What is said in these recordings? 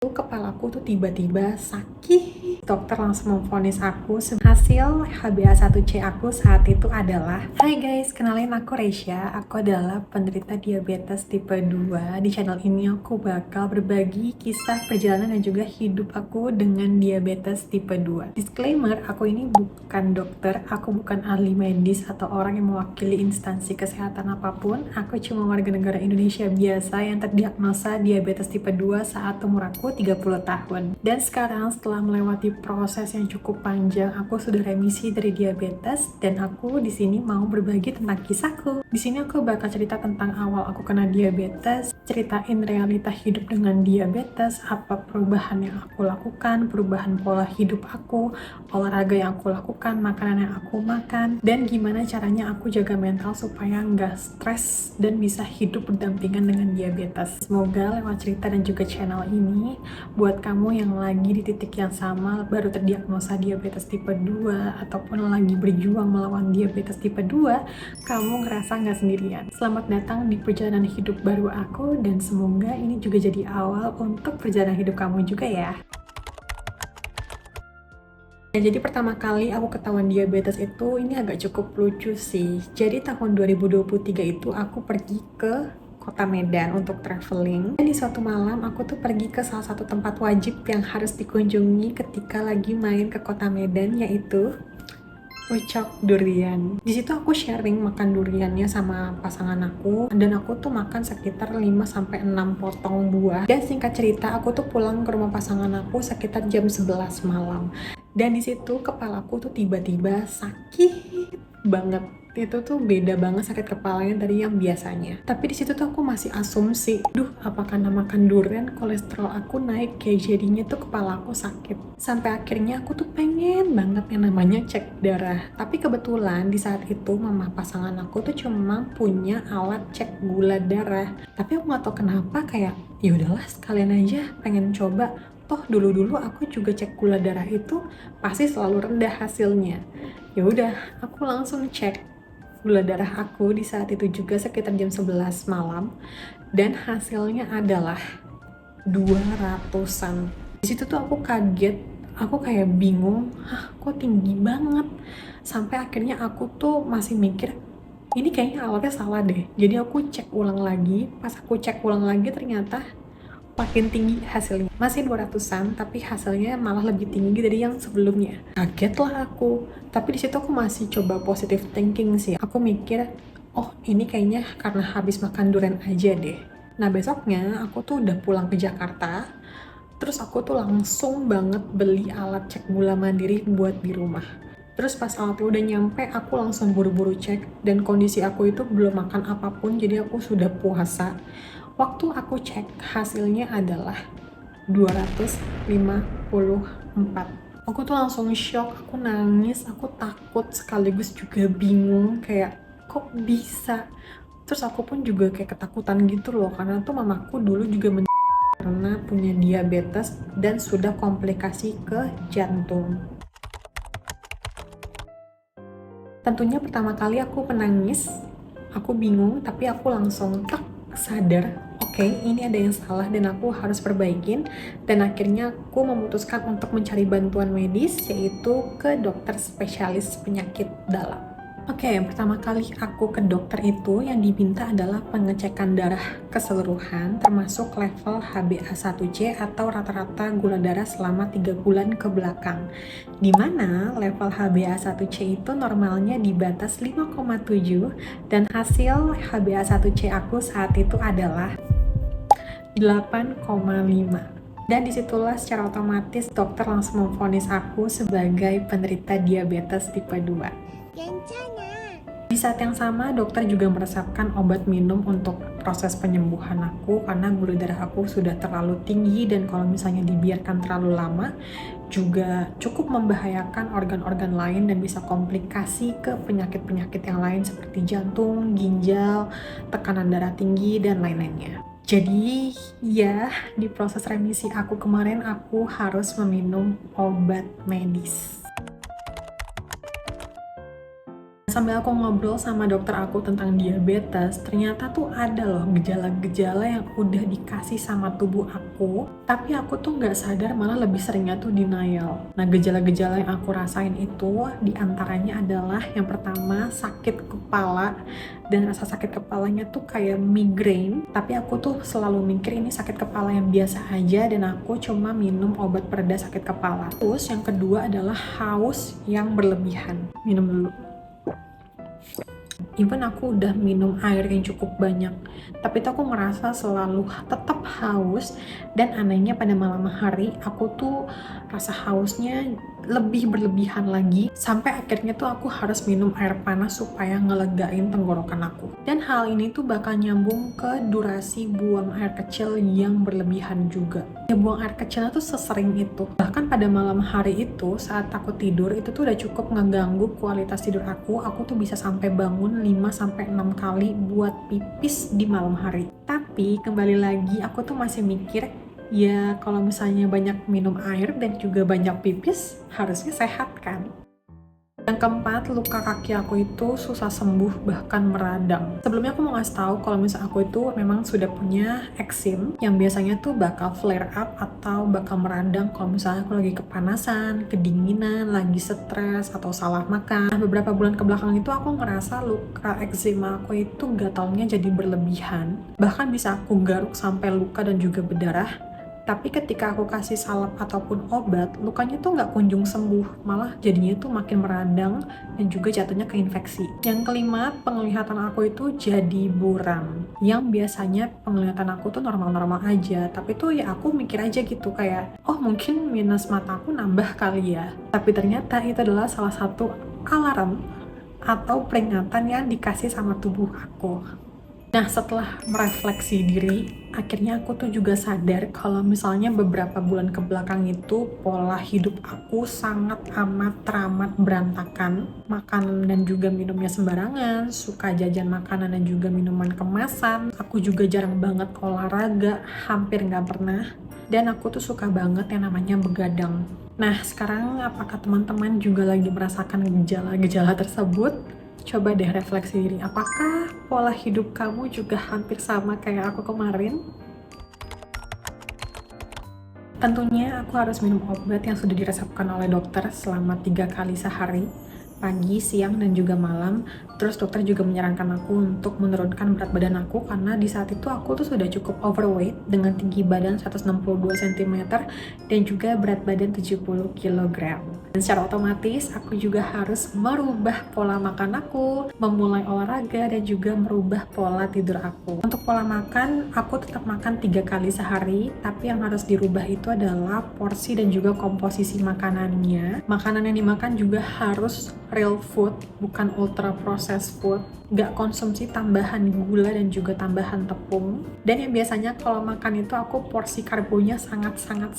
Kepalaku tuh tiba-tiba sakit. Dokter langsung memvonis aku hasil HbA1c aku saat itu adalah, hai guys, kenalin aku Reisha. Aku adalah penderita diabetes tipe 2. Di channel ini aku bakal berbagi kisah perjalanan dan juga hidup aku dengan diabetes tipe 2. Disclaimer, aku ini bukan dokter, aku bukan ahli medis atau orang yang mewakili instansi kesehatan apapun. Aku cuma warga negara Indonesia biasa yang terdiagnosa diabetes tipe 2 saat umur aku 30 tahun. Dan sekarang setelah melewati proses yang cukup panjang, aku sudah remisi dari diabetes dan aku di sini mau berbagi tentang kisahku. Di sini aku bakal cerita tentang awal aku kena diabetes, ceritain realita hidup dengan diabetes, apa perubahan yang aku lakukan, perubahan pola hidup aku, olahraga yang aku lakukan, makanan yang aku makan, dan gimana caranya aku jaga mental supaya nggak stres dan bisa hidup berdampingan dengan diabetes. Semoga lewat cerita dan juga channel ini, buat kamu yang lagi di titik yang sama, baru terdiagnosa diabetes tipe 2, ataupun lagi berjuang melawan diabetes tipe 2, kamu ngerasa nggak sendirian. Selamat datang di perjalanan hidup baru aku, dan semoga ini juga jadi awal untuk perjalanan hidup kamu juga ya. Jadi pertama kali aku ketahuan diabetes itu ini agak cukup lucu sih. Jadi tahun 2023 itu aku pergi ke Kota Medan untuk traveling. Dan di suatu malam aku tuh pergi ke salah satu tempat wajib yang harus dikunjungi ketika lagi main ke Kota Medan, yaitu Pucok Durian. Di situ aku sharing makan duriannya sama pasangan aku, dan aku tuh makan sekitar 5-6 potong buah. Dan singkat cerita, aku tuh pulang ke rumah pasangan aku sekitar jam 11 malam. Dan di situ kepalaku tuh tiba-tiba sakit banget. Itu tuh beda banget sakit kepalanya dari yang biasanya. Tapi di situ tuh aku masih asumsi, apa karena makan durian kolesterol aku naik, kayak jadinya tuh kepala aku sakit. Sampai akhirnya aku tuh pengen banget yang namanya cek darah. Tapi kebetulan di saat itu mama pasangan aku tuh cuma punya alat cek gula darah. Tapi aku nggak tahu kenapa, kayak ya udahlah sekalian aja pengen coba. Toh dulu aku juga cek gula darah itu pasti selalu rendah hasilnya. Ya udah, aku langsung cek gula darah aku di saat itu juga sekitar jam 11 malam, dan hasilnya adalah 200-an. Di situ tuh aku kaget, aku kayak bingung, kok tinggi banget. Sampai akhirnya aku tuh masih mikir, ini kayaknya alatnya salah deh. Jadi aku cek ulang lagi, pas aku cek ulang lagi ternyata makin tinggi hasilnya. Masih 200-an, tapi hasilnya malah lebih tinggi dari yang sebelumnya. Kaget lah aku. Tapi di situ aku masih coba positive thinking sih. Aku mikir, oh ini kayaknya karena habis makan durian aja deh. Nah besoknya aku tuh udah pulang ke Jakarta. Terus aku tuh langsung banget beli alat cek gula mandiri buat di rumah. Terus pas alatnya udah nyampe, aku langsung buru-buru cek, dan kondisi aku itu belum makan apapun, jadi aku sudah puasa. Waktu aku cek, hasilnya adalah 254. Aku tuh langsung shock, aku nangis, aku takut sekaligus juga bingung, kayak kok bisa. Terus aku pun juga kayak ketakutan gitu loh, karena tuh mamaku dulu juga karena punya diabetes dan sudah komplikasi ke jantung. Tentunya pertama kali aku menangis, aku bingung, tapi aku langsung sadar, oke, ini ada yang salah dan aku harus perbaikin. Dan akhirnya aku memutuskan untuk mencari bantuan medis, yaitu ke dokter spesialis penyakit dalam. Oke, pertama kali aku ke dokter itu yang diminta adalah pengecekan darah keseluruhan, termasuk level HbA1c atau rata-rata gula darah selama 3 bulan ke belakang. Dimana level HbA1c itu normalnya di batas 5,7, dan hasil HbA1c aku saat itu adalah 8,5. Dan disitulah secara otomatis dokter langsung memvonis aku sebagai penderita diabetes tipe 2. Di saat yang sama, dokter juga meresepkan obat minum untuk proses penyembuhan aku, karena gula darah aku sudah terlalu tinggi, dan kalau misalnya dibiarkan terlalu lama juga cukup membahayakan organ-organ lain dan bisa komplikasi ke penyakit-penyakit yang lain seperti jantung, ginjal, tekanan darah tinggi, dan lain-lainnya. Jadi ya, di proses remisi aku kemarin, aku harus meminum obat medis. Sambil aku ngobrol sama dokter aku tentang diabetes, ternyata tuh ada loh gejala-gejala yang udah dikasih sama tubuh aku, tapi aku tuh nggak sadar, malah lebih seringnya tuh denial. Nah, gejala-gejala yang aku rasain itu diantaranya adalah yang pertama sakit kepala, dan rasa sakit kepalanya tuh kayak migrain, tapi aku tuh selalu mikir ini sakit kepala yang biasa aja dan aku cuma minum obat pereda sakit kepala. Terus yang kedua adalah haus yang berlebihan. Minum dulu. Even aku udah minum air yang cukup banyak, tapi tuh aku ngerasa selalu tetap haus, dan anehnya pada malam hari aku tuh rasa hausnya lebih berlebihan lagi, sampai akhirnya tuh aku harus minum air panas supaya ngelegain tenggorokan aku. Dan hal ini tuh bakal nyambung ke durasi buang air kecil yang berlebihan juga. Ya, buang air kecilnya tuh sesering itu. Bahkan pada malam hari itu saat aku tidur itu tuh udah cukup ngeganggu kualitas tidur aku tuh bisa sampai bangun 5-6 kali buat pipis di malam hari. Tapi kembali lagi aku tuh masih mikir, ya kalau misalnya banyak minum air dan juga banyak pipis harusnya sehat kan. Yang keempat, luka kaki aku itu susah sembuh, bahkan meradang. Sebelumnya aku mau ngasih tahu kalau misalnya aku itu memang sudah punya eksim yang biasanya tuh bakal flare up atau bakal meradang kalau misalnya aku lagi kepanasan, kedinginan, lagi stres, atau salah makan. Nah, beberapa bulan kebelakang itu aku ngerasa luka eksima aku itu gatalnya jadi berlebihan. Bahkan bisa aku garuk sampai luka dan juga berdarah. Tapi ketika aku kasih salep ataupun obat, lukanya tuh nggak kunjung sembuh, malah jadinya tuh makin meradang dan juga jatuhnya ke infeksi. Yang kelima, penglihatan aku itu jadi buram. Yang biasanya penglihatan aku tuh normal-normal aja, tapi tuh ya aku mikir aja gitu kayak, oh mungkin minus mata aku nambah kali ya. Tapi ternyata itu adalah salah satu alarm atau peringatan yang dikasih sama tubuh aku. Nah, setelah merefleksi diri, akhirnya aku tuh juga sadar kalau misalnya beberapa bulan kebelakang itu pola hidup aku sangat amat teramat berantakan. Makanan dan juga minumnya sembarangan, suka jajan makanan dan juga minuman kemasan. Aku juga jarang banget olahraga, hampir nggak pernah. Dan aku tuh suka banget yang namanya begadang. Nah, sekarang apakah teman-teman juga lagi merasakan gejala-gejala tersebut? Coba deh refleksi diri, apakah pola hidup kamu juga hampir sama kayak aku kemarin? Tentunya aku harus minum obat yang sudah diresepkan oleh dokter selama 3 kali sehari, pagi, siang, dan juga malam. Terus dokter juga menyarankan aku untuk menurunkan berat badan aku karena di saat itu aku tuh sudah cukup overweight dengan tinggi badan 162 cm dan juga berat badan 70 kg. Dan secara otomatis aku juga harus merubah pola makan aku, memulai olahraga, dan juga merubah pola tidur aku. Untuk pola makan, aku tetap makan 3 kali sehari, tapi yang harus dirubah itu adalah porsi dan juga komposisi makanannya. Makanan yang dimakan juga harus real food, bukan ultra processed food. Gak konsumsi tambahan gula dan juga tambahan tepung. Dan yang biasanya kalau makan itu aku porsi karbonya sangat-sangat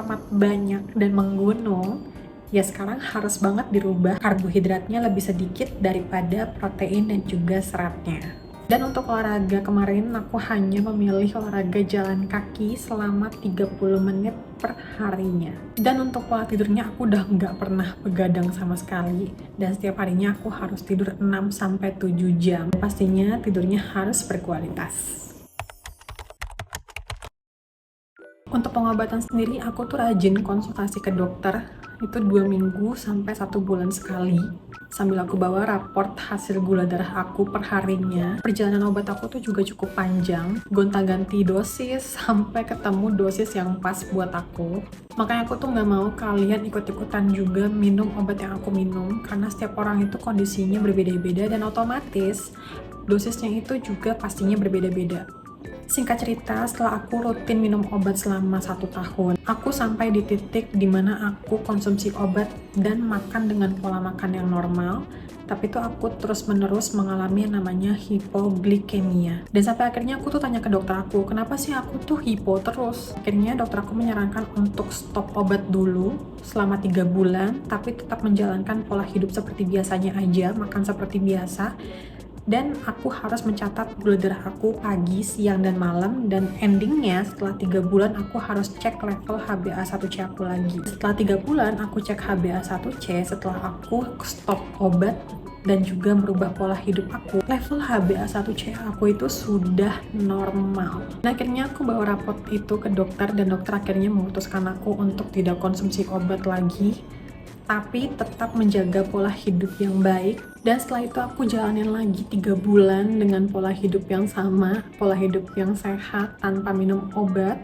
amat banyak dan menggunung. Ya sekarang harus banget dirubah, karbohidratnya lebih sedikit daripada protein dan juga seratnya. Dan untuk olahraga kemarin aku hanya memilih olahraga jalan kaki selama 30 menit per harinya. Dan untuk pola tidurnya aku udah nggak pernah begadang sama sekali. Dan setiap harinya aku harus tidur 6-7 jam. Pastinya tidurnya harus berkualitas. Untuk pengobatan sendiri aku tuh rajin konsultasi ke dokter. Itu 2 minggu sampai 1 bulan sekali, sambil aku bawa raport hasil gula darah aku per harinya. Perjalanan obat aku tuh juga cukup panjang, gonta-ganti dosis sampai ketemu dosis yang pas buat aku. Makanya aku tuh nggak mau kalian ikut-ikutan juga minum obat yang aku minum, karena setiap orang itu kondisinya berbeda-beda dan otomatis dosisnya itu juga pastinya berbeda-beda. Singkat cerita, setelah aku rutin minum obat selama 1 tahun, aku sampai di titik dimana aku konsumsi obat dan makan dengan pola makan yang normal, tapi tuh aku terus-menerus mengalami yang namanya hipoglikemia. Dan sampai akhirnya aku tuh tanya ke dokter aku, kenapa sih aku tuh hipo terus? Akhirnya dokter aku menyarankan untuk stop obat dulu selama 3 bulan, tapi tetap menjalankan pola hidup seperti biasanya aja, makan seperti biasa. dan aku harus mencatat gula darah aku pagi, siang, dan malam. Dan endingnya setelah 3 bulan aku harus cek level HbA1c aku lagi. Setelah 3 bulan aku cek HbA1c, setelah aku stop obat dan juga merubah pola hidup aku, level HbA1c aku itu sudah normal. Nah, akhirnya aku bawa raport itu ke dokter dan dokter akhirnya memutuskan aku untuk tidak konsumsi obat lagi, tapi tetap menjaga pola hidup yang baik. Dan setelah itu aku jalanin lagi 3 bulan dengan pola hidup yang sama, pola hidup yang sehat tanpa minum obat.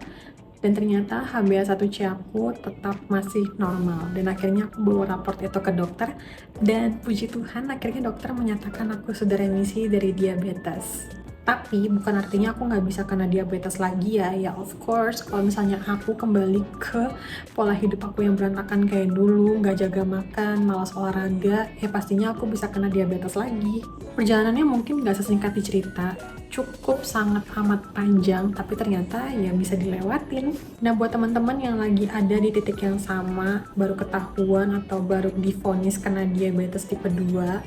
Dan ternyata HbA1c aku tetap masih normal. Dan akhirnya aku bawa raport itu ke dokter, dan puji Tuhan akhirnya dokter menyatakan aku sudah remisi dari diabetes. Tapi bukan artinya aku nggak bisa kena diabetes lagi ya. Ya of course, kalau misalnya aku kembali ke pola hidup aku yang berantakan kayak dulu, nggak jaga makan, malas olahraga, ya pastinya aku bisa kena diabetes lagi. Perjalanannya mungkin nggak sesingkat di cerita, cukup sangat amat panjang, tapi ternyata ya bisa dilewatin. Nah, buat teman-teman yang lagi ada di titik yang sama, baru ketahuan atau baru divonis kena diabetes tipe 2,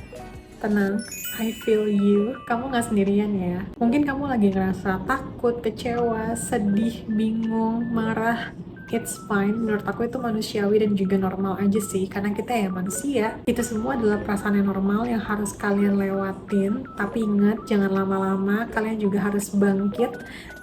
tenang, I feel you. Kamu gak sendirian ya. Mungkin kamu lagi ngerasa takut, kecewa, sedih, bingung, marah. It's fine, menurut aku itu manusiawi dan juga normal aja sih, karena kita ya manusia. Itu semua adalah perasaan yang normal yang harus kalian lewatin. Tapi ingat, jangan lama-lama, kalian juga harus bangkit,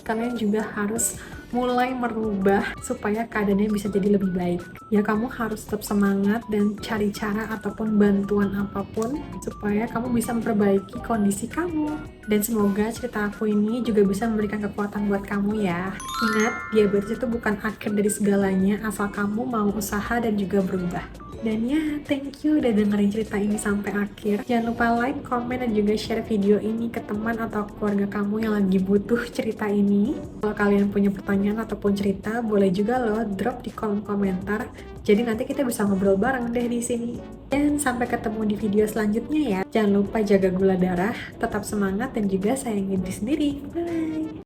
kalian juga harus mulai merubah supaya keadaannya bisa jadi lebih baik. Ya, kamu harus tetap semangat dan cari cara ataupun bantuan apapun supaya kamu bisa memperbaiki kondisi kamu. Dan semoga cerita aku ini juga bisa memberikan kekuatan buat kamu ya. Ingat, diabetes itu bukan akhir dari segalanya asal kamu mau usaha dan juga berubah. Dan ya, thank you udah dengerin cerita ini sampai akhir. Jangan lupa like, comment, dan juga share video ini ke teman atau keluarga kamu yang lagi butuh cerita ini. Kalau kalian punya pertanyaan ataupun cerita, boleh juga loh drop di kolom komentar. Jadi nanti kita bisa ngobrol bareng deh di sini. Dan sampai ketemu di video selanjutnya ya. Jangan lupa jaga gula darah, tetap semangat, dan juga sayangi diri sendiri. Bye!